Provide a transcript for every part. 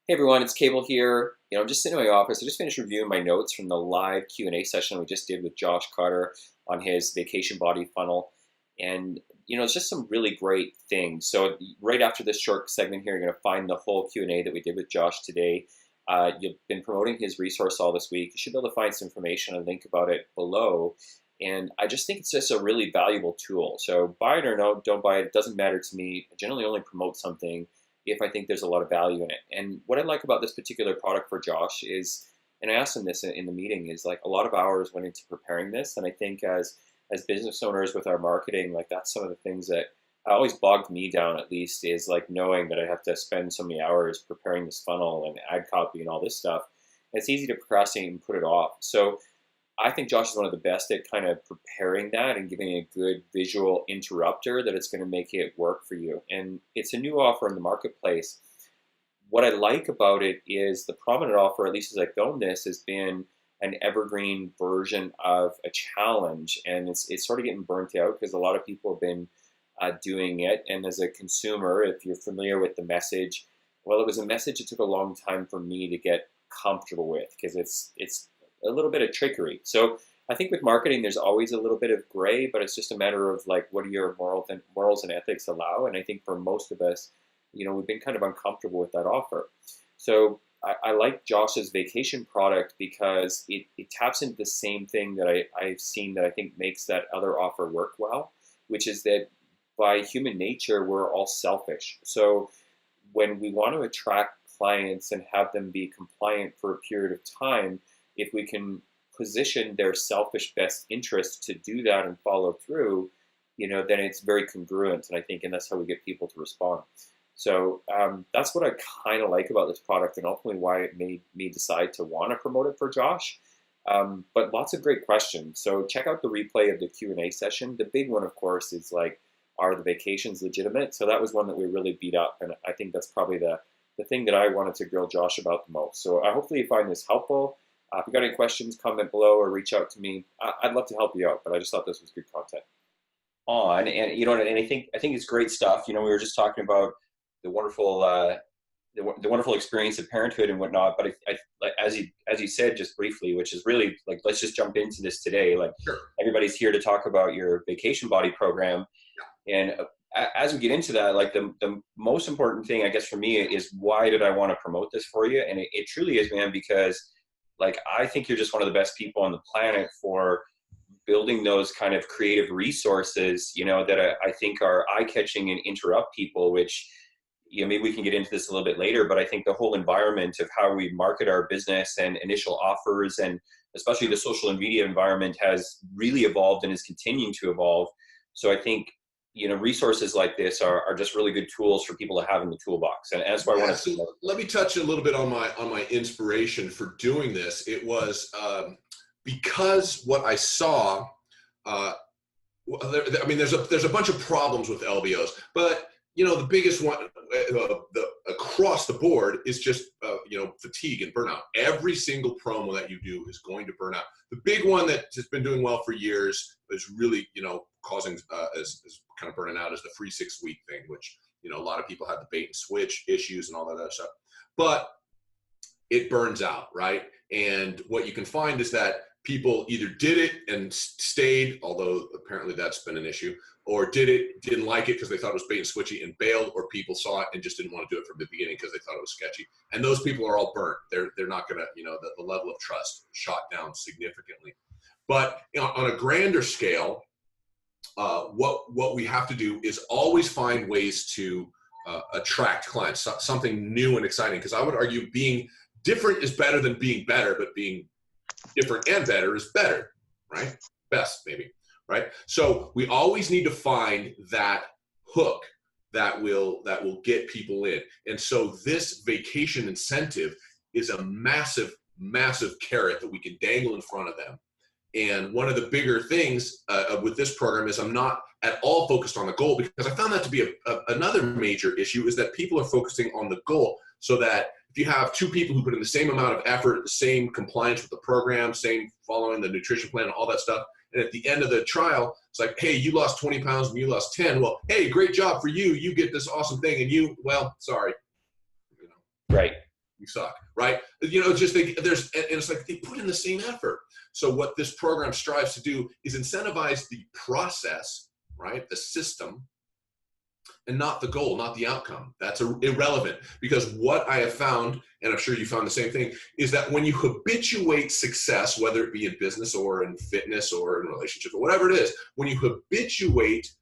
Hey everyone, it's Cable here. I'm just sitting in my office. I just finished reviewing my notes from the live Q&A session we just did with Josh Carter on his vacation body funnel. And it's just some really great things. So right after this short segment here, you're going to find the whole Q&A that we did with Josh today. You've been promoting his resource all this week. You should be able to find some information and link about it below. And I just think it's just a really valuable tool. So buy it or no, don't buy it. It doesn't matter to me. I generally only promote something if I think there's a lot of value in it. And what I like about this particular product for Josh is, and I asked him this in the meeting, is like a lot of hours went into preparing this. And I think as business owners with our marketing, like that's some of the things that always bogged me down, at least, is like knowing that I have to spend so many hours preparing this funnel and ad copy and all this stuff. And it's easy to procrastinate and put it off. So I think Josh is one of the best at kind of preparing that and giving a good visual interrupter that it's going to make it work for you. And it's a new offer in the marketplace. What I like about it is the prominent offer, at least as I've known this, has been an evergreen version of a challenge. And it's sort of getting burnt out because a lot of people have been doing it. And as a consumer, if you're familiar with the message, well, it was a message that took a long time for me to get comfortable with because it's a little bit of trickery. So I think with marketing, there's always a little bit of gray, but it's just a matter of like, what do your morals and ethics allow? And I think for most of us, we've been kind of uncomfortable with that offer. So I like Josh's vacation product because it taps into the same thing that I've seen that I think makes that other offer work well, which is that by human nature, we're all selfish. So when we want to attract clients and have them be compliant for a period of time, if we can position their selfish best interest to do that and follow through, then it's very congruent. And that's how we get people to respond. So that's what I kind of like about this product and ultimately why it made me decide to want to promote it for Josh. But lots of great questions. So check out the replay of the Q&A session. The big one, of course, is like, are the vacations legitimate? So that was one that we really beat up. And I think that's probably the thing that I wanted to grill Josh about the most. So hopefully you find this helpful. If you got any questions, comment below or reach out to me. I'd love to help you out, but I just thought this was good content. And I think it's great stuff. We were just talking about the wonderful the wonderful experience of parenthood and whatnot. But as you said just briefly, which is really like, let's just jump into this today. Like, Sure. Everybody's here to talk about your vacation body program, and as we get into that, like the most important thing, I guess, for me is why did I want to promote this for you? And it truly is, man, because like, I think you're just one of the best people on the planet for building those kind of creative resources, that I think are eye-catching and interrupt people, which, maybe we can get into this a little bit later, but I think the whole environment of how we market our business and initial offers, and especially the social and media environment, has really evolved and is continuing to evolve. So I think, resources like this are just really good tools for people to have in the toolbox. And that's why I want to. So let me touch a little bit on my inspiration for doing this. It was because what I saw. There's a bunch of problems with LBOs, but the biggest one across the board is just fatigue and burnout. Every single promo that you do is going to burn out. The big one that has been doing well for years is really causing is kind of burning out is the free 6-week thing, which a lot of people have the bait and switch issues and all that other stuff, but it burns out, right? And what you can find is that people either did it and stayed, although apparently that's been an issue, or didn't like it because they thought it was bait and switchy and bailed, or people saw it and just didn't want to do it from the beginning because they thought it was sketchy. And those people are all burnt. They're not gonna, the level of trust shot down significantly. But on a grander scale, what we have to do is always find ways to attract clients, something new and exciting. Because I would argue being different is better than being better, but being different and better is better, right? Best, maybe, right? So we always need to find that hook that will get people in. And so this vacation incentive is a massive, massive carrot that we can dangle in front of them. And one of the bigger things with this program is I'm not at all focused on the goal, because I found that to be another major issue, is that people are focusing on the goal, so that if you have two people who put in the same amount of effort, the same compliance with the program, same following the nutrition plan, all that stuff, and at the end of the trial, it's like, hey, you lost 20 pounds and you lost 10. Well, hey, great job for you. You get this awesome thing. And you, well, sorry. Right. you suck, right? You know, just and it's like they put in the same effort. So what this program strives to do is incentivize the process, right? The system, and not the goal, not the outcome. That's irrelevant, because what I have found, and I'm sure you found the same thing, is that when you habituate success, whether it be in business or in fitness or in relationships or whatever it is, when you habituate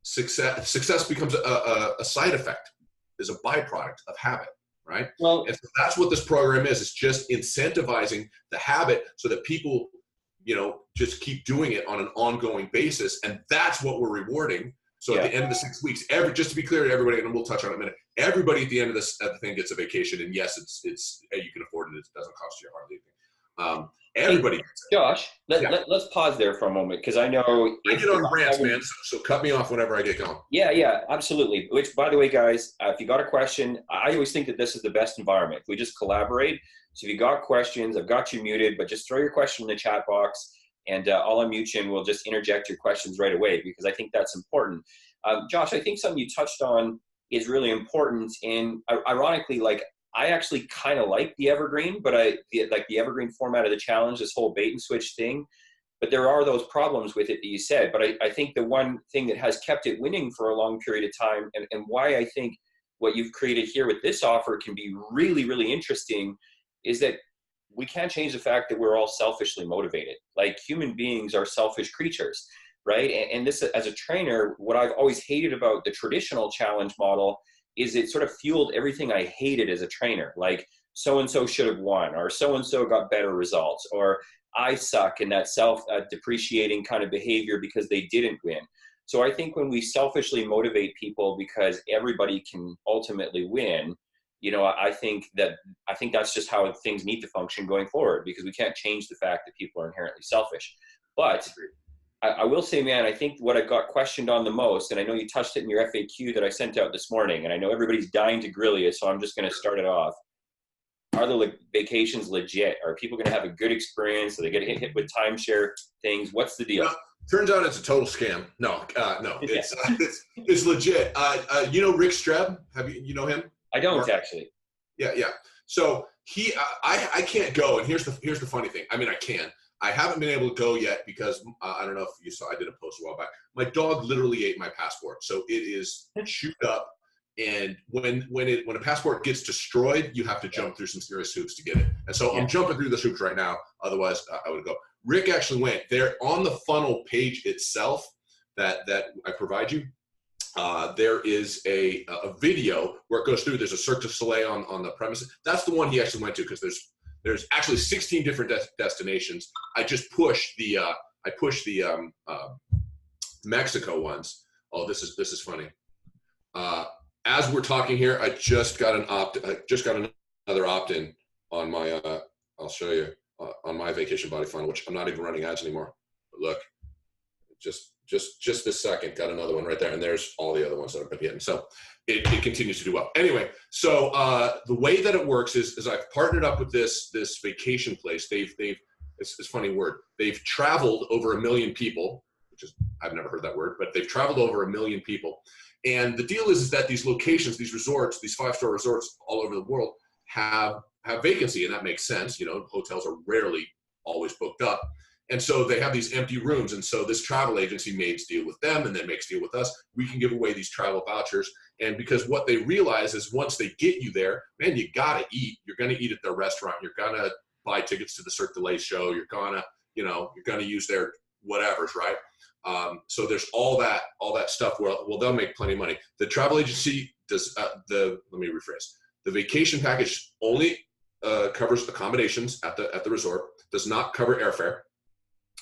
success becomes a side effect, is a byproduct of habit, right? Well, and so that's what this program is. It's just incentivizing the habit so that people, you know, just keep doing it on an ongoing basis. And that's what we're rewarding. So at the end of the 6 weeks, just to be clear to everybody, and we'll touch on it in a minute, everybody at the end of the thing gets a vacation. And yes, it's you can afford it. It doesn't cost you hardly anything. Everybody gets it. Josh, let's pause there for a moment, because I know I get on rants, man. So cut me off whenever I get going. Yeah, absolutely. Which, by the way, guys, if you got a question, I always think that this is the best environment. We just collaborate. So if you got questions, I've got you muted, but just throw your question in the chat box, and I'll unmute you, and we'll just interject your questions right away, because I think that's important. Josh, I think something you touched on is really important. And ironically, like, I actually kind of like the evergreen, but like the evergreen format of the challenge, this whole bait and switch thing. But there are those problems with it that you said. But I think the one thing that has kept it winning for a long period of time, and why I think what you've created here with this offer can be really, really interesting, is that we can't change the fact that we're all selfishly motivated. Like, human beings are selfish creatures, right? And this, as a trainer, what I've always hated about the traditional challenge model is it sort of fueled everything I hated as a trainer. Like, so-and-so should have won, or so-and-so got better results, or I suck, in that self-depreciating kind of behavior because they didn't win. So I think when we selfishly motivate people because everybody can ultimately win, you know, I think that's just how things need to function going forward, because we can't change the fact that people are inherently selfish. But I will say, man, I think what I got questioned on the most, and I know you touched it in your FAQ that I sent out this morning, and I know everybody's dying to grill you, so I'm just going to start it off. Are the vacations legit? Are people going to have a good experience? Are they going to get hit with timeshare things? What's the deal? Turns out it's a total scam. No, it's legit. You know Rick Streb? You know him? I don't, actually. Yeah. So I can't go, and here's the funny thing. I mean, I can. I haven't been able to go yet because I don't know if you saw, I did a post a while back. My dog literally ate my passport, so it is chewed up. And when a passport gets destroyed, you have to jump through some serious hoops to get it. And so I'm jumping through the hoops right now. Otherwise, I would go. Rick actually went there on the funnel page itself that I provide you. There is a video where it goes through. There's a Cirque du Soleil on the premises. That's the one he actually went to, because there's actually 16 different destinations. I just pushed the Mexico ones. Oh, this is funny. As we're talking here, I just got another opt-in on my I'll show you on my Vacation Body Funnel, which I'm not even running ads anymore. But look, just this second, got another one right there, and there's all the other ones that I've been getting. So it continues to do well. Anyway, so the way that it works is I've partnered up with this vacation place. It's a funny word. They've traveled over 1 million people, which is, I've never heard that word, but they've traveled over 1 million people. And the deal is that these locations, these resorts, these 5-star resorts all over the world have vacancy, and that makes sense. You know, hotels are rarely always booked up. And so they have these empty rooms. And so this travel agency makes deal with them and then makes deal with us. We can give away these travel vouchers. And because what they realize is once they get you there, man, you got to eat. You're going to eat at their restaurant. You're going to buy tickets to the Cirque du Soleil show. You're going to use their whatevers, right? So there's all that stuff where, well, they'll make plenty of money. The travel agency does, let me rephrase. The vacation package only covers accommodations at the resort, does not cover airfare.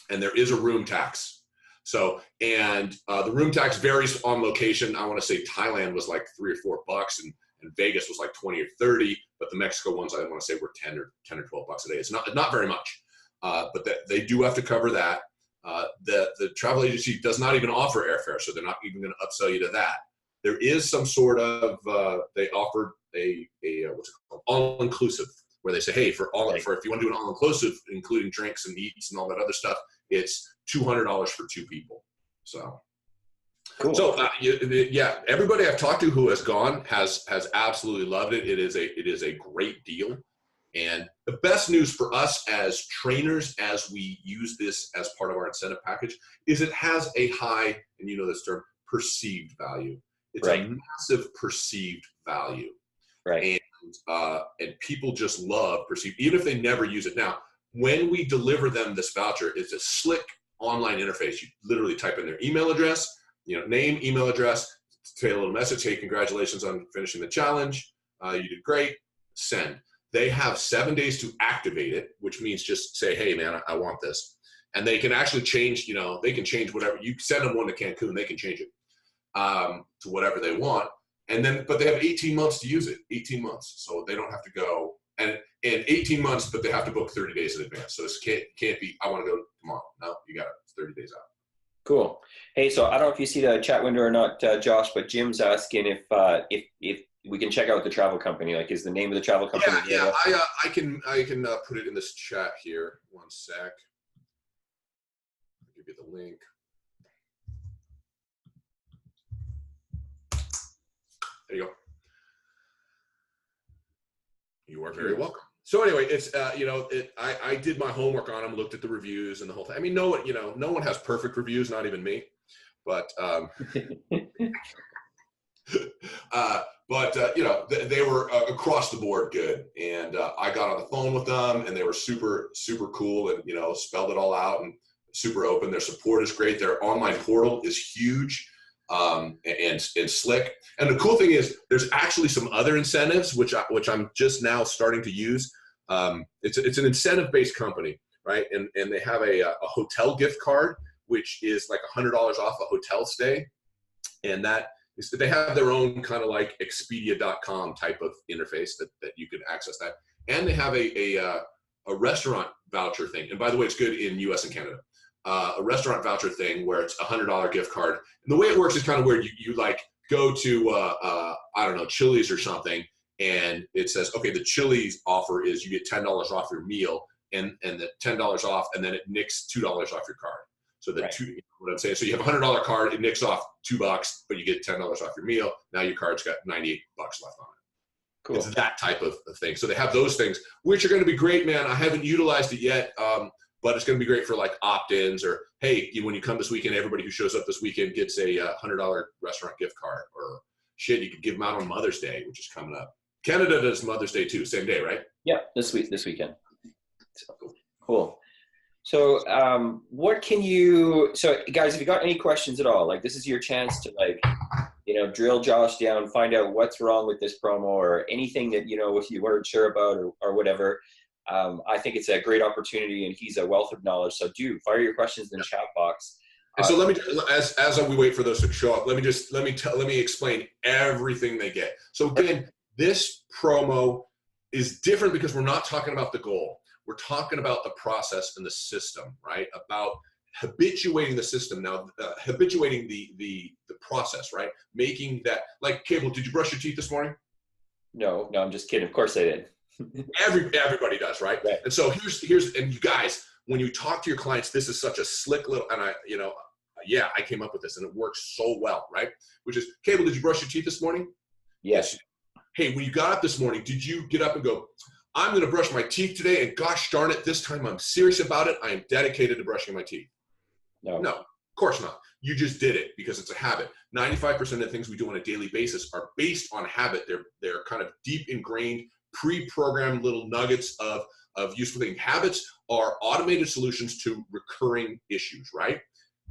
And there is a room tax. So, and the room tax varies on location. I want to say Thailand was like $3 or $4, and Vegas was like 20 or 30. But the Mexico ones, I want to say, were 10 or $12 a day. It's not very much, but they do have to cover that. The travel agency does not even offer airfare, so they're not even going to upsell you to that. There is some sort of they offered a what's it called, all-inclusive, where they say, hey, if you want to do an all-inclusive, including drinks and eats and all that other stuff, it's $200 for 2 people. So Cool. Yeah, everybody I've talked to who has gone has absolutely loved it. It is a great deal. And the best news for us as trainers, as we use this as part of our incentive package, is it has a high, and you know this term, perceived value. It's Right. a massive perceived value. Right. And people just love perceived, even if they never use it. Now, when we deliver them this voucher, it's a slick online interface. You literally type in their email address, name, email address, say a little message, hey, congratulations on finishing the challenge. You did great, send. They have 7 days to activate it, which means just say, hey, man, I want this. And they can actually change, they can change whatever. You send them one to Cancun, they can change it to whatever they want. And then, but they have 18 months to use it, 18 months. So they don't have to go, and 18 months, but they have to book 30 days in advance. So this can't be, I want to go tomorrow. No, you got it. It's 30 days out. Cool. Hey, so I don't know if you see the chat window or not, Josh, but Jim's asking if we can check out the travel company. Like, is the name of the travel company? Yeah. I can put it in this chat here. One sec. I'll give you the link. There you go. You are very welcome. So anyway, it's I did my homework on them, looked at the reviews and the whole thing. I mean, no one has perfect reviews, not even me. But they were across the board good, and I got on the phone with them, and they were super cool, and spelled it all out and super open. Their support is great. Their online portal is huge. And slick. And the cool thing is there's actually some other incentives, which I'm just now starting to use. It's an incentive-based company, right? And they have a hotel gift card, which is like $100 off a hotel stay. And that is, they have their own kind of like Expedia.com type of interface that you can access that. And they have a restaurant voucher thing. And by the way, it's good in US and Canada. A restaurant voucher thing where it's a $100 gift card. And the way it works is kind of weird. You like go to, I don't know, Chili's or something, and it says, okay, the Chili's offer is you get $10 off your meal, and the $10 off, and then it nicks $2 off your card. So the right. What I'm saying, so you have a $100 card, it nicks off $2, but you get $10 off your meal. Now your card's got $98 left on it. Cool. It's that type of thing. So they have those things, which are going to be great, man. I haven't utilized it yet. But it's going to be great for like opt-ins, or, hey, when you come this weekend, everybody who shows up this weekend gets a $100 restaurant gift card, or shit, you could give them out on Mother's Day, which is coming up. Canada does Mother's Day too, same day, right? Yeah, this weekend. So, cool. So so guys, if you got any questions at all, like this is your chance to drill Josh down, find out what's wrong with this promo, or anything that, if you weren't sure about or whatever. I think it's a great opportunity, and he's a wealth of knowledge. So do fire your questions in the chat box. And so let me, as we wait for those to show up, let me explain everything they get. So again, this promo is different because we're not talking about the goal. We're talking about the process and the system, right? About habituating the system. Now, habituating the process, right? Making that, like, Cable, did you brush your teeth this morning? No, I'm just kidding. Of course I did. Everybody does, right? And so here's and you guys, when you talk to your clients, this is such a slick little, and I came up with this and it works so well, right? Which is, Cable, did you brush your teeth this morning? Yes. Hey, when you got up this morning, did you get up and go, I'm going to brush my teeth today, and gosh darn it, this time I'm serious about it. I am dedicated to brushing my teeth. No, of course not. You just did it because it's a habit. 95% of the things we do on a daily basis are based on habit. They're kind of deep ingrained, pre-programmed little nuggets of useful things. Habits are automated solutions to recurring issues, right?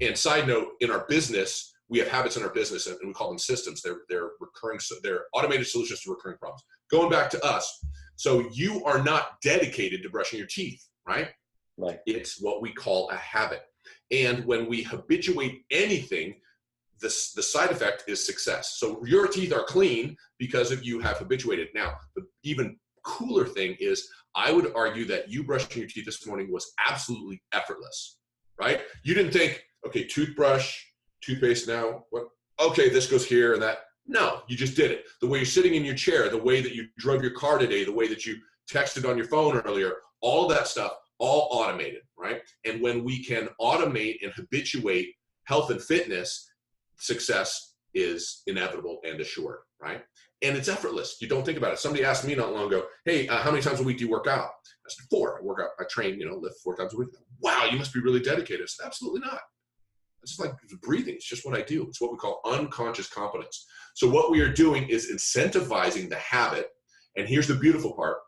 And side note, in our business, we have habits in our business, and we call them systems. They're recurring, they're automated solutions to recurring problems. Going back to us, so you are not dedicated to brushing your teeth, right? Right. It's what we call a habit. And when we habituate anything, the side effect is success. So your teeth are clean because of you have habituated. Now, the even cooler thing is, I would argue that you brushing your teeth this morning was absolutely effortless, right? You didn't think, okay, toothbrush, toothpaste now, what? Okay, this goes here and that. No, you just did it. The way you're sitting in your chair, the way that you drove your car today, the way that you texted on your phone earlier, all that stuff, all automated, right? And when we can automate and habituate health and fitness, success is inevitable and assured, right? And it's effortless. You don't think about it. Somebody asked me not long ago, hey, how many times a week do you work out? I said, 4. I work out, I train, lift 4 times a week. Wow, you must be really dedicated. I said, absolutely not. It's just like breathing. It's just what I do. It's what we call unconscious competence. So what we are doing is incentivizing the habit. And here's the beautiful part.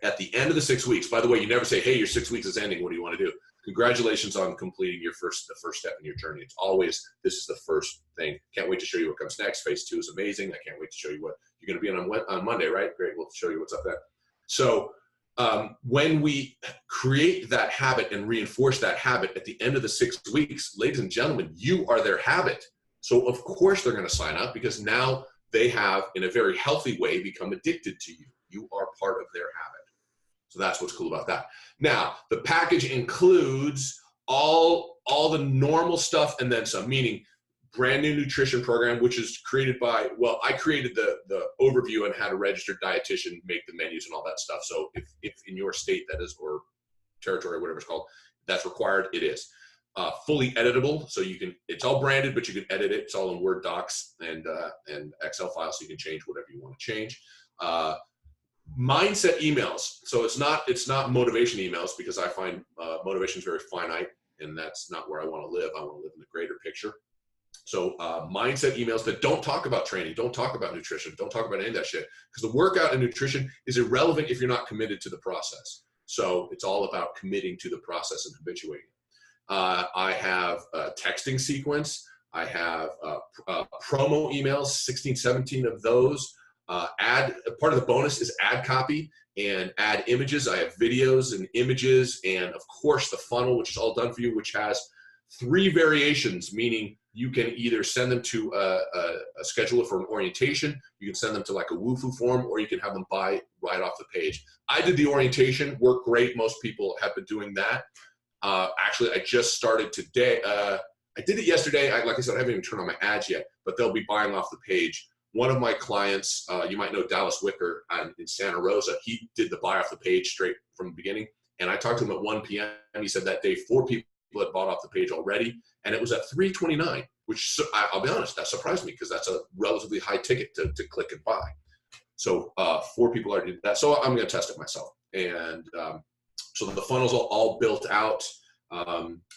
At the end of the 6 weeks, by the way, you never say, hey, your 6 weeks is ending. What do you want to do? Congratulations on completing the first step in your journey. It's always, this is the first thing. Can't wait to show you what comes next. Phase 2 is amazing. I can't wait to show you what you're going to be on Monday, right? Great. We'll show you what's up there. So when we create that habit and reinforce that habit at the end of the 6 weeks, ladies and gentlemen, you are their habit. So of course they're going to sign up, because now they have, in a very healthy way, become addicted to you. You are part of their habit. So that's what's cool about that. Now, the package includes all the normal stuff and then some, meaning brand new nutrition program, which is created by, well, I created the overview and had a registered dietitian make the menus and all that stuff. So if in your state that is, or territory, whatever it's called, that's required, it is. Fully editable, so you can, it's all branded, but you can edit it. It's all in Word docs and Excel files, so you can change whatever you want to change. Mindset emails. So it's not motivation emails, because I find motivation is very finite, and that's not where I want to live. I want to live in the greater picture. So mindset emails that don't talk about training, don't talk about nutrition, don't talk about any of that shit, because the workout and nutrition is irrelevant if you're not committed to the process. So it's all about committing to the process and habituating. I have a texting sequence. I have promo emails, 16, 17 of those. Part of the bonus is ad copy and ad images. I have videos and images, and of course the funnel, which is all done for you, which has 3 variations, meaning you can either send them to a scheduler for an orientation, you can send them to like a Wufoo form, or you can have them buy right off the page. I did the orientation, worked great. Most people have been doing that. Actually, I just started today. I did it yesterday. Like I said, I haven't even turned on my ads yet, but they'll be buying off the page. One of my clients, you might know Dallas Wicker in Santa Rosa, he did the buy off the page straight from the beginning. And I talked to him at 1 p.m. He said that day 4 people had bought off the page already, and it was at $329, which, I'll be honest, that surprised me, because that's a relatively high ticket to click and buy. So 4 people already did that. So I'm going to test it myself. And so the funnel's all built out.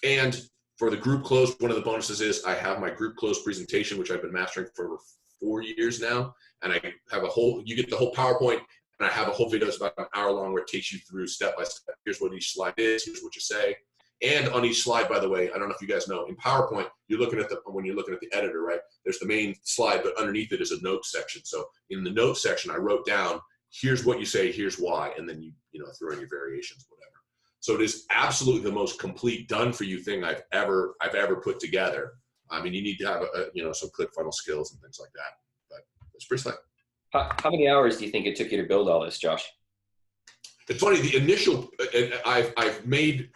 And for the group close, one of the bonuses is I have my group close presentation, which I've been mastering for 4 years now. And I have you get the whole PowerPoint, and I have a whole video that's about an hour long, where it takes you through step by step. Here's what each slide is, here's what you say. And on each slide, by the way, I don't know if you guys know, in PowerPoint, when you're looking at the editor, right, there's the main slide, but underneath it is a notes section. So in the notes section, I wrote down, here's what you say, here's why, and then you throw in your variations, whatever. So it is absolutely the most complete, done for you thing I've ever put together. I mean, you need to have some ClickFunnels skills and things like that, but it's pretty slick. How many hours do you think it took you to build all this, Josh? It's funny, the initial, I've made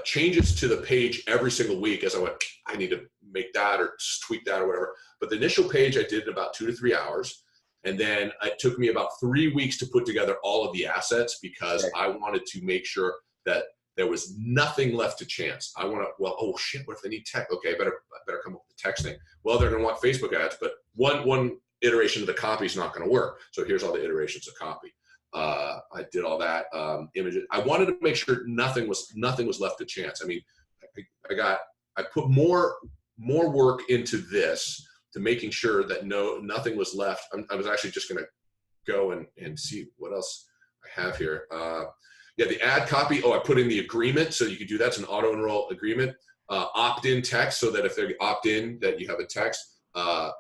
changes to the page every single week as I went, I need to make that or tweak that or whatever. But the initial page I did in about 2 to 3 hours. And then it took me about 3 weeks to put together all of the assets, because I wanted to make sure that there was nothing left to chance. Oh shit, what if they need tech? Okay, I better come up with the text thing. Well, they're gonna want Facebook ads, but one iteration of the copy is not gonna work. So here's all the iterations of copy. I did all that, images. I wanted to make sure nothing was left to chance. I mean, I put more work into this, to making sure that nothing was left. I was actually just gonna go and see what else I have here. Yeah, the ad copy. Oh, I put in the agreement, so you could do that. It's an auto enroll agreement. Opt-in text, so that if they opt in, that you have a text. A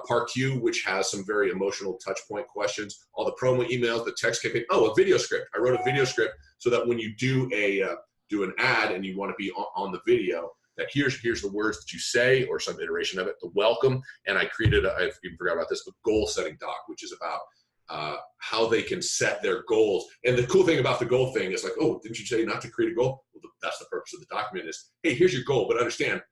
PAR-Q, which has some very emotional touch point questions. All the promo emails, the text campaign. Oh, a video script. I wrote a video script so that when you do an ad and you want to be on the video, that here's the words that you say, or some iteration of it, the welcome. And I created I even forgot about this, a goal setting doc, which is about how they can set their goals. And the cool thing about the goal thing is like, oh, didn't you say not to create a goal? Well, that's the purpose of the document is, hey, here's your goal, but understand,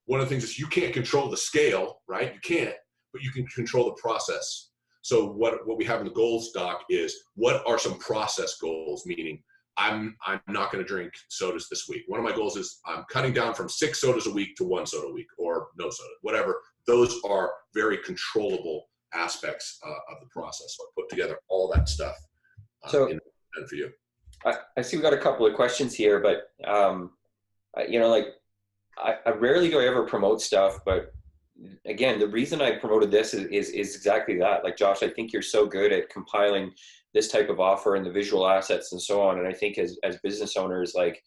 one of the things is you can't control the scale, right? You can't, but you can control the process. So what we have in the goals doc is, what are some process goals? Meaning, I'm not going to drink sodas this week. One of my goals is I'm cutting down from 6 sodas a week to 1 soda a week, or no soda, whatever those are very controllable aspects of the process. So I put together all that stuff So for you. I see we got a couple of questions here, but like I rarely do I ever promote stuff, but again, the reason I promoted this is exactly that. Like Josh, I think you're so good at compiling this type of offer and the visual assets and so on. And I think as business owners, like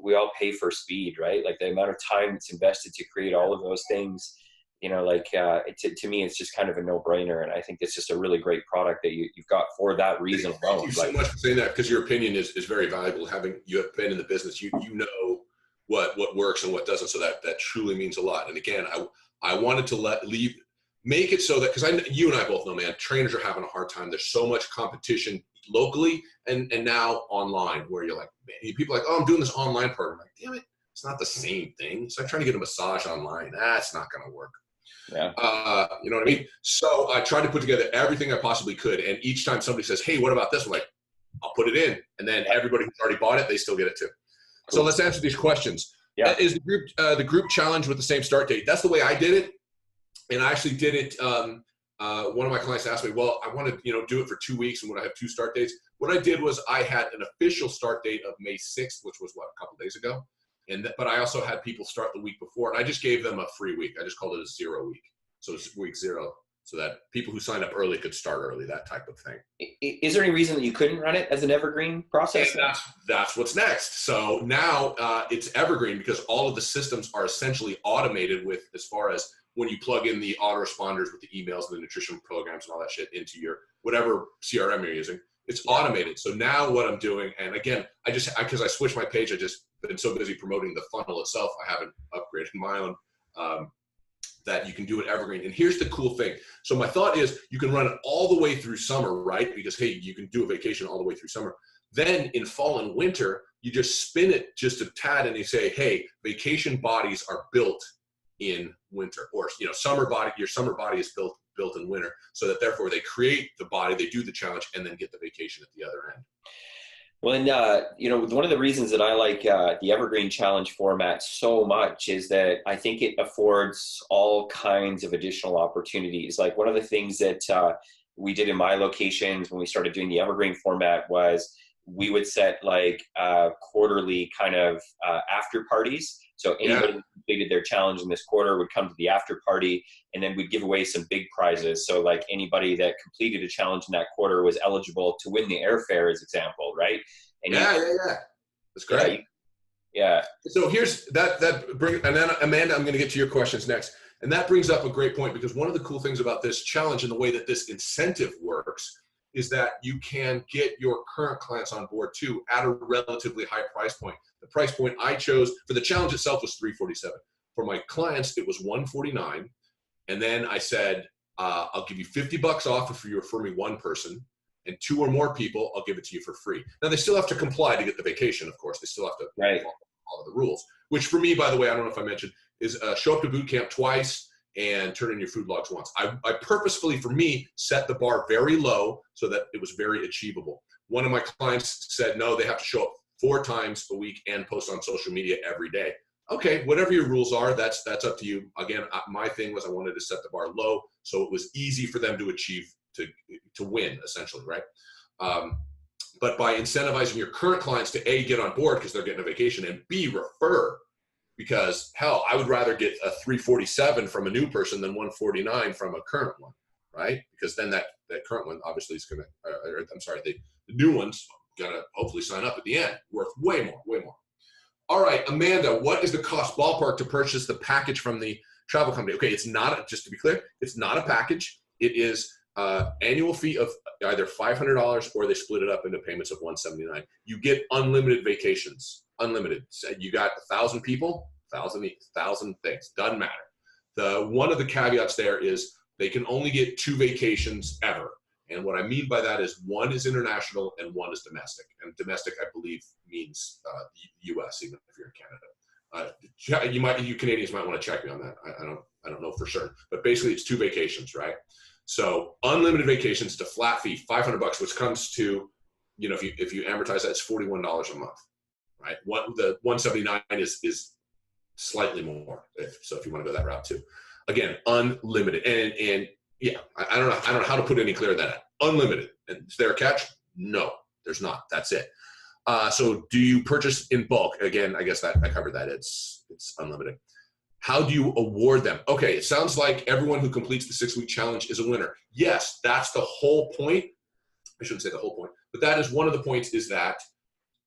we all pay for speed, right? Like the amount of time that's invested to create all of those things, to me, it's just kind of a no-brainer. And I think it's just a really great product that you've got for that reason alone. Thank you so much for saying that, because your opinion is very valuable. You have been in the business, you know what works and what doesn't. So that truly means a lot. And again, I wanted to make it so that, because you and I both know, man, trainers are having a hard time. There's so much competition locally and now online, where you're like, man, people are like, oh, I'm doing this online program. I'm like, damn it, it's not the same thing. It's like trying to get a massage online. That's not going to work. Yeah. You know what I mean? So I tried to put together everything I possibly could. And each time somebody says, hey, what about this? I'm like, I'll put it in. And then everybody who's already bought it, they still get it too. Cool. So let's answer these questions. Yeah. Is the group challenge with the same start date? That's the way I did it. And I actually did it. One of my clients asked me, well, I want to, do it for 2 weeks, and would I have 2 start dates? What I did was I had an official start date of May 6th, which was a couple days ago. But I also had people start the week before, and I just gave them a free week. I just called it a 0 week. So it's week 0, so that people who signed up early could start early, that type of thing. Is there any reason that you couldn't run it as an evergreen process? And that's what's next. So now it's evergreen, because all of the systems are essentially automated with, as far as when you plug in the autoresponders with the emails and the nutrition programs and all that shit into your whatever CRM you're using, it's automated. So now what I'm doing, and again, because I switched my page, I just been so busy promoting the funnel itself, I haven't upgraded my own, that you can do it evergreen. And here's the cool thing. So my thought is you can run it all the way through summer, right? Because, hey, you can do a vacation all the way through summer. Then in fall and winter, you just spin it just a tad and you say, hey, vacation bodies are built in winter, or, your summer body is built in winter, so that therefore they create the body, they do the challenge, and then get the vacation at the other end. Well, and one of the reasons that I like the Evergreen Challenge format so much is that I think it affords all kinds of additional opportunities. Like one of the things that we did in my locations when we started doing the Evergreen format was we would set like quarterly kind of after parties. So anybody who completed their challenge in this quarter would come to the after party, and then we'd give away some big prizes. So like anybody that completed a challenge in that quarter was eligible to win the airfare, as example, right? And that's great. Yeah. So here's that bring, and then Amanda, I'm going to get to your questions next. And that brings up a great point, because one of the cool things about this challenge and the way that this incentive works is that you can get your current clients on board too at a relatively high price point. The price point I chose for the challenge itself was $347. For my clients, it was $149. And then I said, I'll give you $50 off if you refer me one person, and 2 or more people, I'll give it to you for free. Now they still have to comply to get the vacation, of course. They still have to follow all of the rules, which for me, by the way, I don't know if I mentioned, is show up to boot camp twice and turn in your food logs once. I purposefully, for me, set the bar very low so that it was very achievable. One of my clients said, no, they have to show up 4 times a week and post on social media every day. Okay, whatever your rules are, that's up to you. Again, my thing was I wanted to set the bar low so it was easy for them to achieve, to win, essentially, right? But by incentivizing your current clients to A, get on board because they're getting a vacation, and B, refer, because hell, I would rather get a 347 from a new person than 149 from a current one, right? Because then that current one obviously is gonna, the new one's gonna hopefully sign up at the end, worth way more. All right, Amanda, what is the cost ballpark to purchase the package from the travel company? Okay, it's not, just to be clear, it's not a package. It is annual fee of either $500 or they split it up into payments of $179. You get unlimited vacations, unlimited. So you got 1,000 people, 1,000 things, doesn't matter. One of the caveats there is they can only get 2 vacations ever. And what I mean by that is one is international and one is domestic. And domestic, I believe, means U.S., even if you're in Canada. You Canadians might want to check me on that. I don't know for sure, but basically it's 2 vacations, right? So unlimited vacations, to flat fee, $500, which comes to, if you amortize that, it's $41 a month, right? The $179 is slightly more, if you want to go that route too. Again, unlimited. And yeah, I don't know how to put it any clearer than that. Unlimited. And is there a catch? No, there's not. That's it. So do you purchase in bulk? Again, I guess that I covered that. It's unlimited. How do you award them? Okay, it sounds like everyone who completes the 6-week challenge is a winner. Yes, that's the whole point. I shouldn't say the whole point, but that is one of the points, is that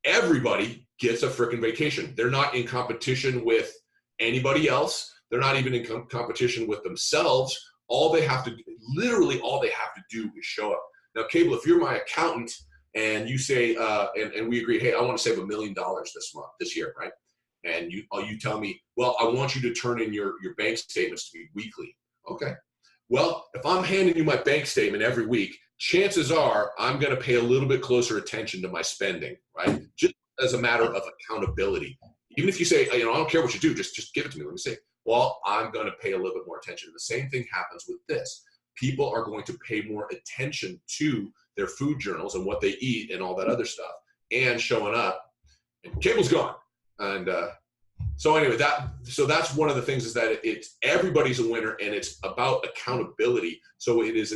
everybody gets a freaking vacation. They're not in competition with anybody else. They're not even in competition with themselves. Literally all they have to do is show up. Now, Cable, if you're my accountant and you say, and we agree, hey, I want to save $1 million this year, right? And you tell me, well, I want you to turn in your bank statements to me weekly. Okay. Well, if I'm handing you my bank statement every week, chances are I'm going to pay a little bit closer attention to my spending, right? Just as a matter of accountability. Even if you say, I don't care what you do, just give it to me. Let me say, well, I'm going to pay a little bit more attention. The same thing happens with this. People are going to pay more attention to their food journals and what they eat and all that other stuff, and showing up. And Cable's gone. And so anyway, that's one of the things, is that it's everybody's a winner, and it's about accountability. So it is.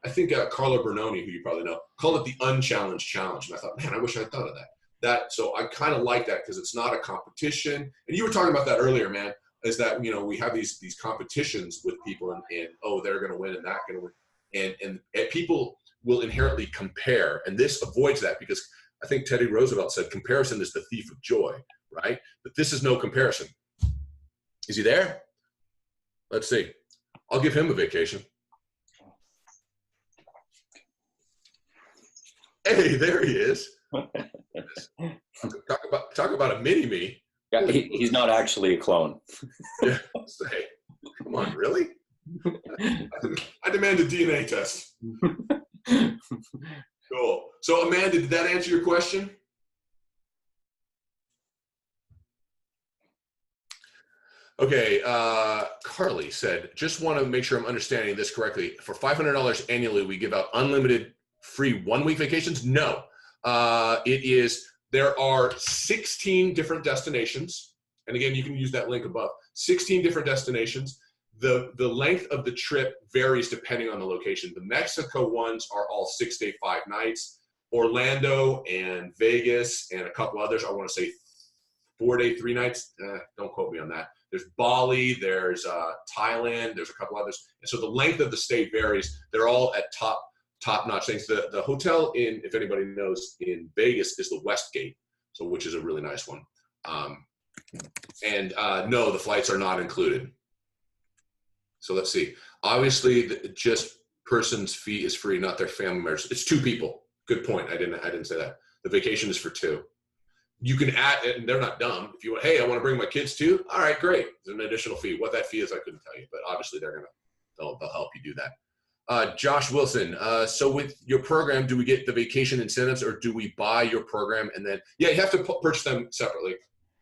I think Carlo Bernoni, who you probably know, called it the unchallenged challenge. And I thought, man, I wish I'd thought of that. So I kind of like that, because it's not a competition. And you were talking about that earlier, man, is that, we have these competitions with people, and oh, they're going to win and that going to win. And people will inherently compare. And this avoids that, because I think Teddy Roosevelt said comparison is the thief of joy, right? But this is no comparison. Is he there? Let's see. I'll give him a vacation. Hey, there he is. Talk about a mini-me. Yeah, he's not actually a clone. Yeah, say, come on, really? I demand a DNA test. Cool. So, Amanda, did that answer your question? Okay, Carly said, just want to make sure I'm understanding this correctly. For $500 annually, we give out unlimited free 1-week vacations? No. There are 16 different destinations. And again, you can use that link above. 16 different destinations. The length of the trip varies depending on the location. The Mexico ones are all 6 days, 5 nights. Orlando and Vegas and a couple others, I want to say 4 days, 3 nights. Don't quote me on that. There's Bali, there's Thailand, there's a couple others. And so the length of the stay varies. They're all at top-notch things. The hotel if anybody knows, in Vegas is the Westgate, so which is a really nice one. No, the flights are not included. So let's see. Obviously, just person's fee is free, not their family members. It's 2 people. Good point. I didn't say that. The vacation is for 2. You can add, and they're not dumb. If you want, hey, I want to bring my kids too. All right, great. There's an additional fee. What that fee is, I couldn't tell you, but obviously they'll help you do that. Josh Wilson. So with your program, do we get the vacation incentives, or do we buy your program and then? Yeah, you have to purchase them separately.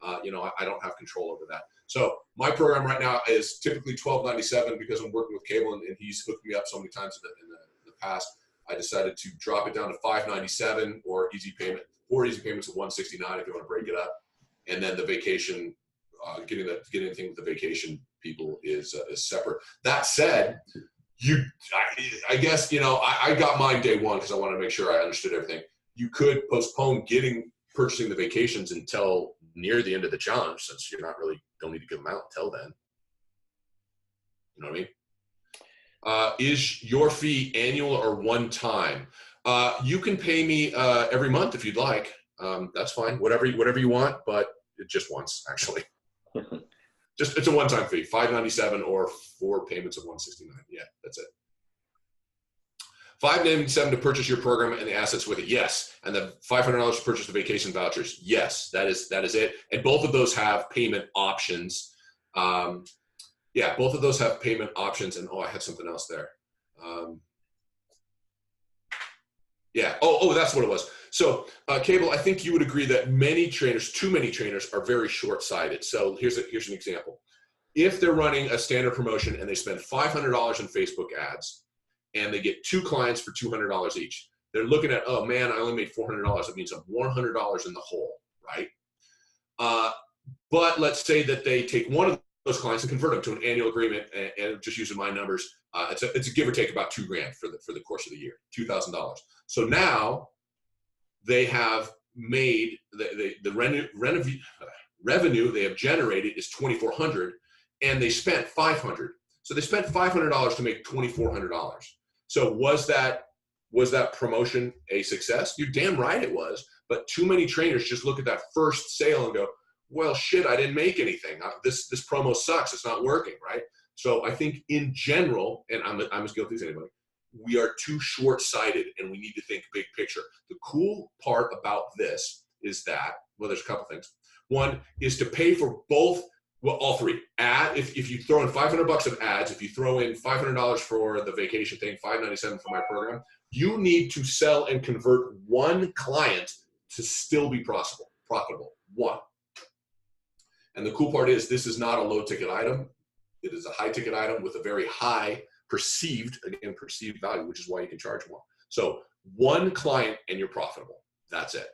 I don't have control over that. So my program right now is typically $12.97 because I'm working with Cable, and he's hooked me up so many times in the past. I decided to drop it down to $5.97 or easy payment, 4 easy payments of $169 if you want to break it up, and then the vacation, getting anything with the vacation people is separate. That said, I guess I got mine day one because I wanted to make sure I understood everything. You could postpone purchasing the vacations until near the end of the challenge, since don't need to give them out until then. You know what I mean? Is your fee annual or one time? You can pay me every month if you'd like. That's fine. Whatever you want, but just once, actually. It's a one-time fee, $5.97 or 4 payments of $169. Yeah, that's it. $5.97 to purchase your program and the assets with it. Yes. And the $500 to purchase the vacation vouchers. Yes, that is it. And both of those have payment options. Yeah, both of those have payment options. And I had something else there. Yeah. Oh, that's what it was. So, Cable, I think you would agree that too many trainers are very short-sighted. So here's an example. If they're running a standard promotion and they spend $500 in Facebook ads and they get 2 clients for $200 each, they're looking at, oh man, I only made $400. That means I'm $100 in the hole, right? But let's say that they take one of those clients and convert them to an annual agreement, and just using my numbers, it's a give or take about $2,000 for the course of the year, $2,000. So now they have made the revenue they have generated is $2,400, and they spent $500. So they spent $500 to make $2,400. So was that promotion a success? You're damn right it was. But too many trainers just look at that first sale and go, well, shit, I didn't make anything. This promo sucks. It's not working, right? So I think in general, and I'm as guilty as anybody, we are too short-sighted, and we need to think big picture. The cool part about this is that, well, there's a couple things. One is to pay for both, well, all three. If you throw in $500 of ads, if you throw in $500 for the vacation thing, $597 for my program, you need to sell and convert one client to still be profitable. One. And the cool part is this is not a low ticket item. It is a high ticket item with a very high perceived value, which is why you can charge more. So one client and you're profitable. That's it.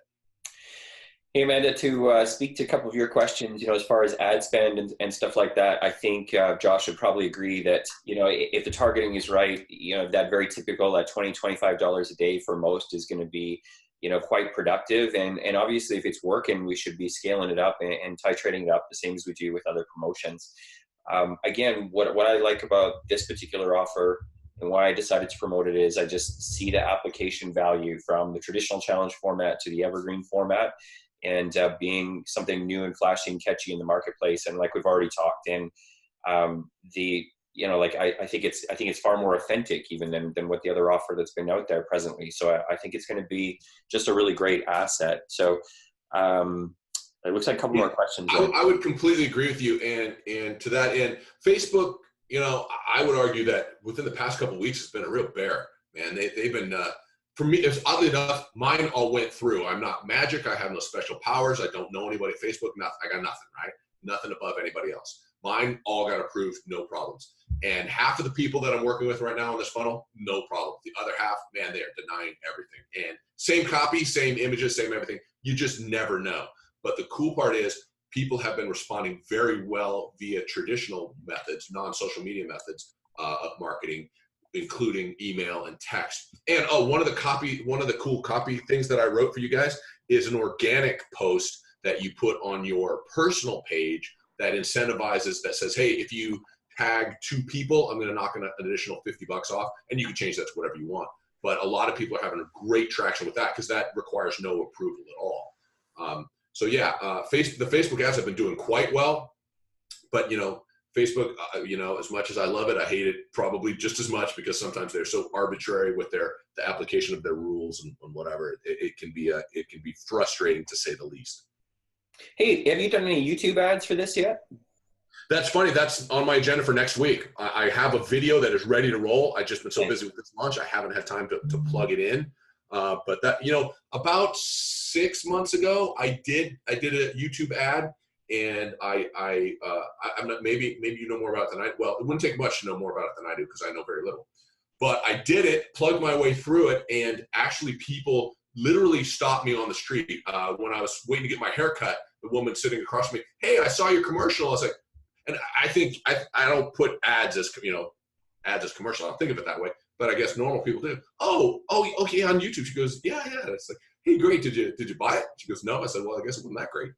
Hey, Amanda, to speak to a couple of your questions, as far as ad spend and stuff like that, I think Josh would probably agree that, if the targeting is right, that very typical, that $20, $25 a day for most is going to be, quite productive. And obviously if it's working, we should be scaling it up and titrating it up the same as we do with other promotions. Again, what I like about this particular offer and why I decided to promote it is I just see the application value from the traditional challenge format to the evergreen format, and being something new and flashy and catchy in the marketplace. And like we've already talked in, I think it's far more authentic even than what the other offer that's been out there presently. So I think it's going to be just a really great asset. So it looks like a couple more questions. I would completely agree with you. And to that end, Facebook, I would argue that within the past couple of weeks, it's been a real bear, man. They've been, for me, it's oddly enough, mine all went through. I'm not magic. I have no special powers. I don't know anybody at Facebook. Nothing. I got nothing, right? Nothing above anybody else. Mine all got approved, no problems. And half of the people that I'm working with right now on this funnel, no problem. The other half, man, they are denying everything. And same copy, same images, same everything. You just never know. But the cool part is people have been responding very well via traditional methods, non-social media methods of marketing, including email and text. And one of the cool copy things that I wrote for you guys is an organic post that you put on your personal page that incentivizes, that says, hey, if you tag 2 people, I'm going to knock an additional $50 off, and you can change that to whatever you want. But a lot of people are having a great traction with that because that requires no approval at all. So yeah, the Facebook ads have been doing quite well, but Facebook, as much as I love it, I hate it probably just as much because sometimes they're so arbitrary with the application of their rules and whatever. It can be frustrating to say the least. Hey, have you done any YouTube ads for this yet? That's funny. That's on my agenda for next week. I have a video that is ready to roll. I've just been so busy with this launch, I haven't had time to plug it in. But that, about 6 months ago, I did a YouTube ad, and I'm not, maybe you know more about it than I. Well, it wouldn't take much to know more about it than I do because I know very little. But I did it, plugged my way through it, and actually people literally stopped me on the street when I was waiting to get my hair cut. The woman sitting across from me, hey, I saw your commercial. I was like, and I think I don't put ads as commercial. I don't think of it that way, but I guess normal people do. Oh, okay, on YouTube. She goes, yeah. It's like, hey, great. Did you buy it? She goes, no. I said, well, I guess it wasn't that great.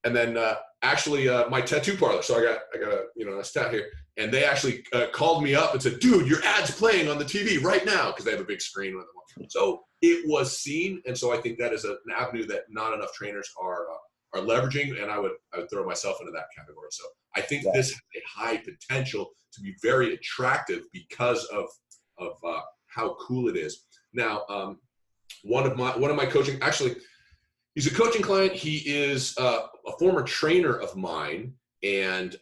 And then actually my tattoo parlor. So I got a stat here, and they actually called me up and said, dude, your ad's playing on the TV right now, because they have a big screen with them. So it was seen, and so I think that is an avenue that not enough trainers are leveraging, and I would throw myself into that category. So I think this has a high potential to be very attractive because of how cool it is. Now, one of my coaching, actually, he's a coaching client. He is a former trainer of mine, and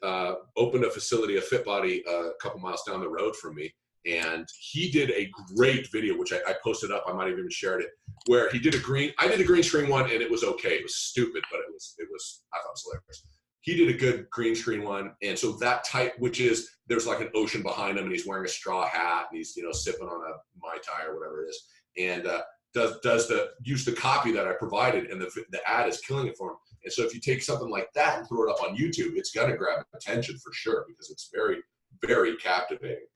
opened a facility, a Fit Body, a couple miles down the road from me. And he did a great video, which I posted up. I might have even shared it, where he did I did a green screen one, and it was okay. It was stupid, but I thought it was hilarious. He did a good green screen one. And so that type, which is, there's like an ocean behind him, and he's wearing a straw hat, and he's, sipping on a Mai Tai or whatever it is. And use the copy that I provided, and the ad is killing it for him. And so if you take something like that and throw it up on YouTube, it's going to grab attention for sure because it's very, very captivating.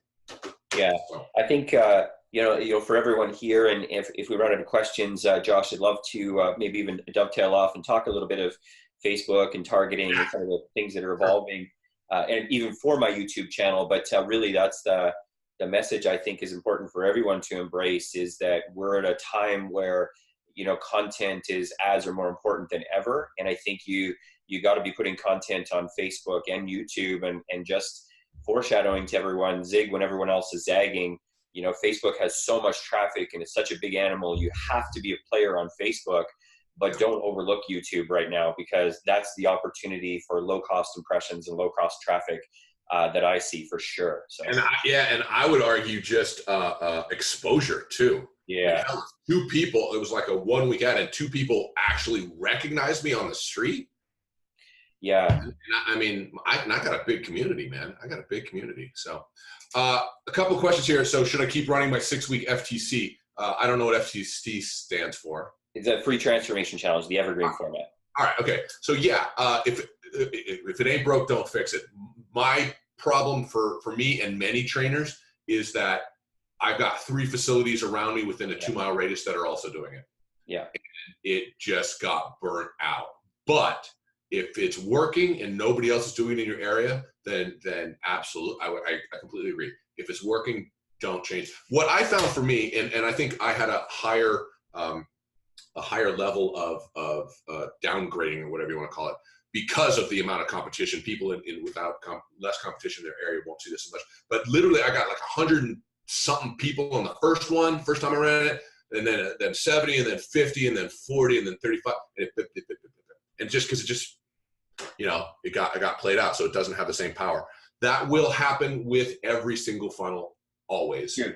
Yeah, I think for everyone here, and if we run out of questions, Josh, I'd love to maybe even dovetail off and talk a little bit of Facebook and targeting and some of the things that are evolving, and even for my YouTube channel. But really, that's the message I think is important for everyone to embrace, is that we're at a time where content is as or more important than ever, and I think you got to be putting content on Facebook and YouTube, and just foreshadowing to everyone, zig when everyone else is zagging. Facebook has so much traffic and it's such a big animal. You have to be a player on Facebook, but don't overlook YouTube right now, because that's the opportunity for low-cost impressions and low-cost traffic that I see for sure. So, and I would argue just exposure too. Yeah. Like, two people, it was like a 1 week ad, and two people actually recognized me on the street. Yeah. And I got a big community, man. I got a big community. So a couple of questions here. So should I keep running my 6-week FTC? I don't know what FTC stands for. It's a free transformation challenge, the evergreen format. All right. Okay. So yeah, if it ain't broke, don't fix it. My problem for me and many trainers is that I've got 3 facilities around me within a 2-mile radius that are also doing it. Yeah. And it just got burnt out. But if it's working and nobody else is doing it in your area, then absolutely, I completely agree. If it's working, don't change. What I found for me, and I think I had a higher level of downgrading, or whatever you want to call it, because of the amount of competition. People without less competition in their area won't see this as much. But literally, I got like 100 and something people on the first time I ran it, and then 70, and then 50, and then 40, and then 35, and just because it got played out, so it doesn't have the same power. That will happen with every single funnel, always. Sure.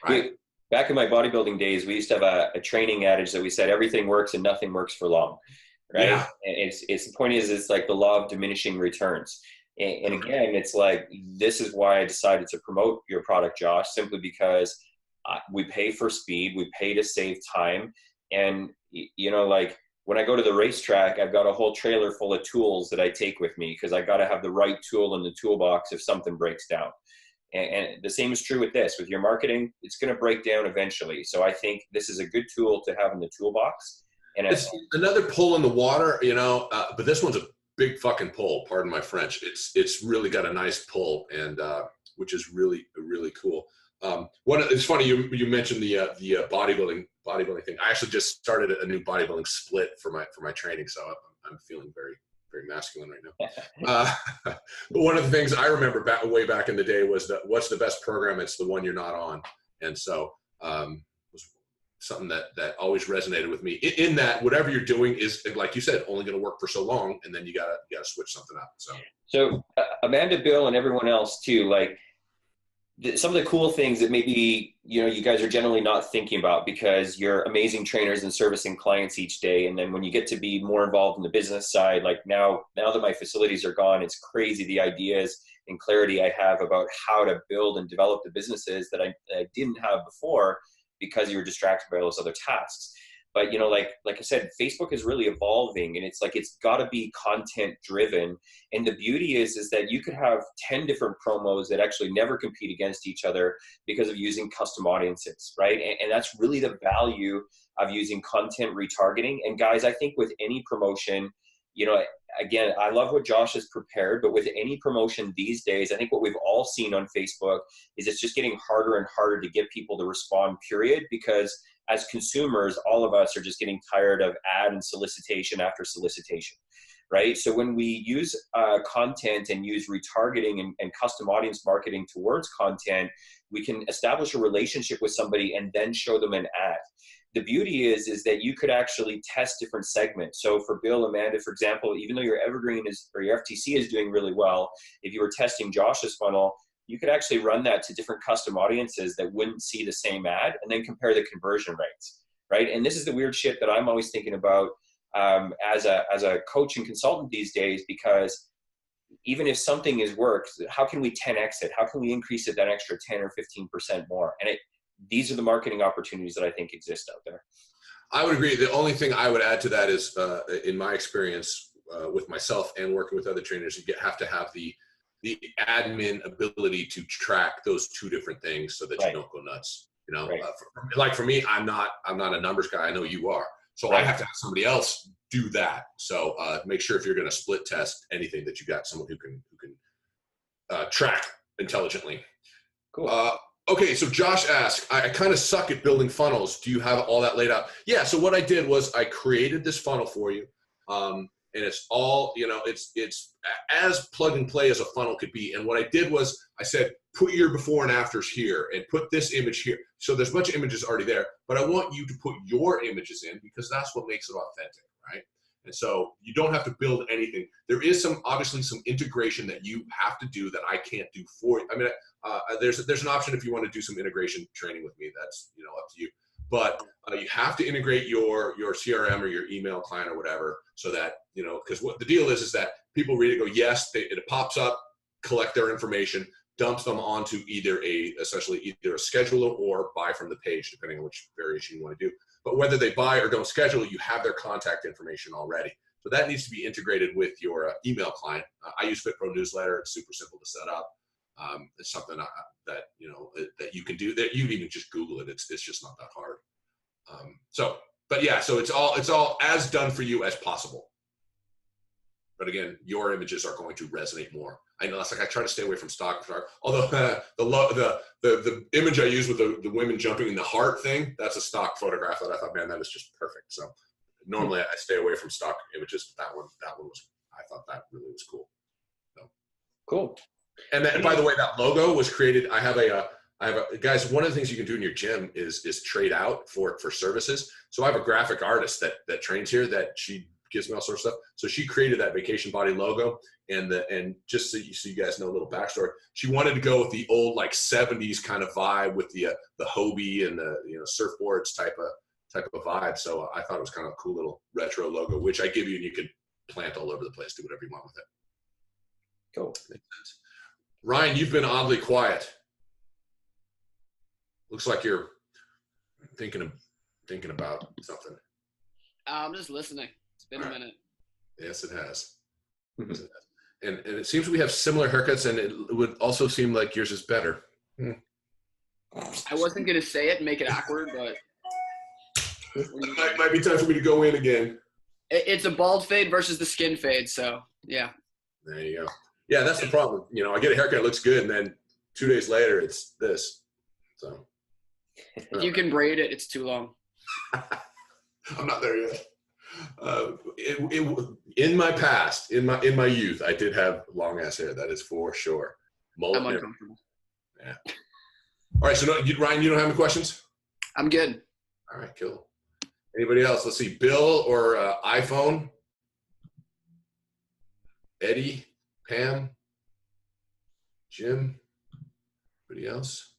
Right? Back in my bodybuilding days, we used to have a training adage that we said everything works and nothing works for long, right? Yeah. And it's the point is, it's like the law of diminishing returns. And again, it's like, this is why I decided to promote your product, Josh, simply because we pay for speed, we pay to save time. And, like when I go to the racetrack, I've got a whole trailer full of tools that I take with me, because I got to have the right tool in the toolbox if something breaks down. And the same is true with this. With your marketing, it's going to break down eventually. So I think this is a good tool to have in the toolbox. And it's another pull in the water, but this one's a big fucking pull. Pardon my French. It's really got a nice pull, and which is really, really cool. It's funny you mentioned the bodybuilding thing. I actually just started a new bodybuilding split for my training, so I'm feeling very, very masculine right now. But one of the things I remember way back in the day was that what's the best program? It's the one you're not on, and so was something that always resonated with me. In that whatever you're doing is, like you said, only going to work for so long, and then you gotta switch something up. So Amanda, Bill, and everyone else too, like, some of the cool things that maybe you guys are generally not thinking about, because you're amazing trainers and servicing clients each day, and then when you get to be more involved in the business side, like now that my facilities are gone, it's crazy the ideas and clarity I have about how to build and develop the businesses that I didn't have before, because you were distracted by all those other tasks. But like I said, Facebook is really evolving, and it's like it's got to be content driven. And the beauty is that you could have 10 different promos that actually never compete against each other because of using custom audiences, right? And that's really the value of using content retargeting. And guys, I think with any promotion, again, I love what Josh has prepared, but with any promotion these days, I think what we've all seen on Facebook is it's just getting harder and harder to get people to respond, period, because as consumers, all of us are just getting tired of ad and solicitation after solicitation, right? So when we use content and use retargeting and custom audience marketing towards content, we can establish a relationship with somebody and then show them an ad. The beauty is that you could actually test different segments. So for Bill, Amanda, for example, even though your evergreen or your FTC is doing really well, if you were testing Josh's funnel, you could actually run that to different custom audiences that wouldn't see the same ad, and then compare the conversion rates, right? And this is the weird shit that I'm always thinking about as a coach and consultant these days, because even if something has worked, how can we 10x it? How can we increase it that extra 10 or 15% more? And these are the marketing opportunities that I think exist out there. I would agree. The only thing I would add to that is, in my experience with myself and working with other trainers, you have to have the admin ability to track those two different things so that you don't go nuts. You know, like for me, I'm not a numbers guy. I know you are, so I have to have somebody else do that. So make sure if you're going to split test anything that you got someone who can track intelligently. Cool. Okay, so Josh asked, I kind of suck at building funnels. Do you have all that laid out? Yeah, so what I did was I created this funnel for you. And it's all, you know, it's as plug and play as a funnel could be. And what I did was I said, put your before and afters here and put this image here. So there's a bunch of images already there, but I want you to put your images in because that's what makes it authentic, right? And so you don't have to build anything. There is obviously some integration that you have to do that I can't do for you. I mean, there's an option if you want to do some integration training with me. That's, you know, up to you. But you have to integrate your CRM or your email client or whatever, so that, you know, because what the deal is that people read it, go yes, it pops up, collect their information, dumps them onto essentially either a scheduler or buy from the page, depending on which variation you want to do. But whether they buy or don't schedule, you have their contact information already. So that needs to be integrated with your email client. I use FitPro Newsletter. It's super simple to set up. It's something that, you know, that you can do. That you can even just Google it. It's just not that hard. But yeah, so it's all as done for you as possible. But again, your images are going to resonate more. I know that's like I try to stay away from stock. Although the image I use with the women jumping in the heart thing, that's a stock photograph that I thought, man, that is just perfect. So normally I stay away from stock images, but that one was, I thought that really was cool. So. Cool. And then, by the way, that logo was created. I have a guys. One of the things you can do in your gym is trade out for services. So I have a graphic artist that trains here that she gives me all sorts of stuff. So she created that Vacation Body logo, and just so you guys know a little backstory, she wanted to go with the old like 70s kind of vibe with the Hobie and the, you know, surfboards type of vibe. So I thought it was kind of a cool little retro logo, which I give you, and you can plant all over the place, do whatever you want with it. Cool. Makes sense. Ryan, you've been oddly quiet. Looks like you're thinking about something. I'm just listening. It's been a minute. Yes, it has. And it seems we have similar haircuts, and it would also seem like yours is better. I wasn't going to say it and make it awkward, but it might be time for me to go in again. It's a bald fade versus the skin fade, so yeah. There you go. Yeah, that's the problem. You know, I get a haircut, it looks good, and then 2 days later, it's this. So if you can braid it, it's too long. I'm not there yet. In my past, in my youth, I did have long ass hair. That is for sure. I'm uncomfortable. Yeah. All right. So, Ryan, you don't have any questions? I'm good. All right. Cool. Anybody else? Let's see. Bill or iPhone? Eddie, Pam, Jim. Anybody else?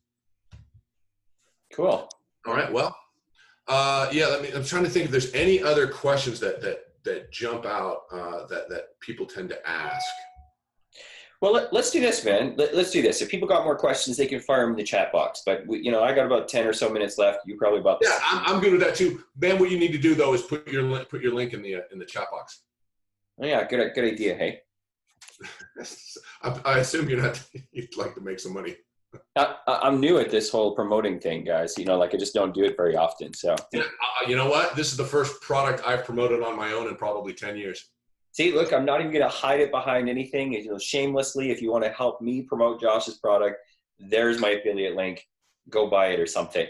Cool. All right. Well. Yeah, I'm trying to think if there's any other questions that jump out that people tend to ask. Well, let's do this, man. Let's do this. If people got more questions, they can fire them in the chat box. But I got about 10 or so minutes left. You probably about the same. I'm good with that too. Ben, what you need to do though is put your link in the chat box. Oh, yeah, good idea. Hey. I assume you'd like to make some money. I'm new at this whole promoting thing, guys. I just don't do it very often. So you know what? This is the first product I've promoted on my own in probably 10 years. See, look, I'm not even going to hide it behind anything. Shamelessly, if you want to help me promote Josh's product, there's my affiliate link. Go buy it or something.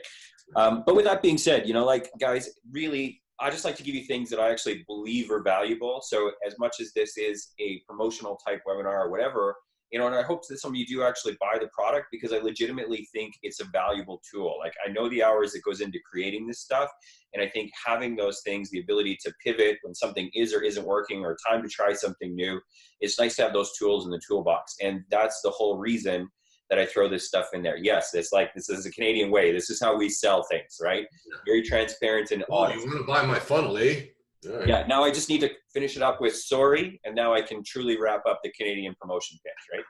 But with that being said, guys, really, I just like to give you things that I actually believe are valuable. So as much as this is a promotional type webinar or whatever, and I hope that some of you do actually buy the product because I legitimately think it's a valuable tool. Like, I know the hours that goes into creating this stuff, and I think having those things, the ability to pivot when something is or isn't working, or time to try something new, it's nice to have those tools in the toolbox. And that's the whole reason that I throw this stuff in there. Yes, this is a Canadian way. This is how we sell things, right? Very transparent and honest. You want to buy my funnel, eh? Right. Yeah, now I just need to finish it up with sorry, and now I can truly wrap up the Canadian promotion pitch, right?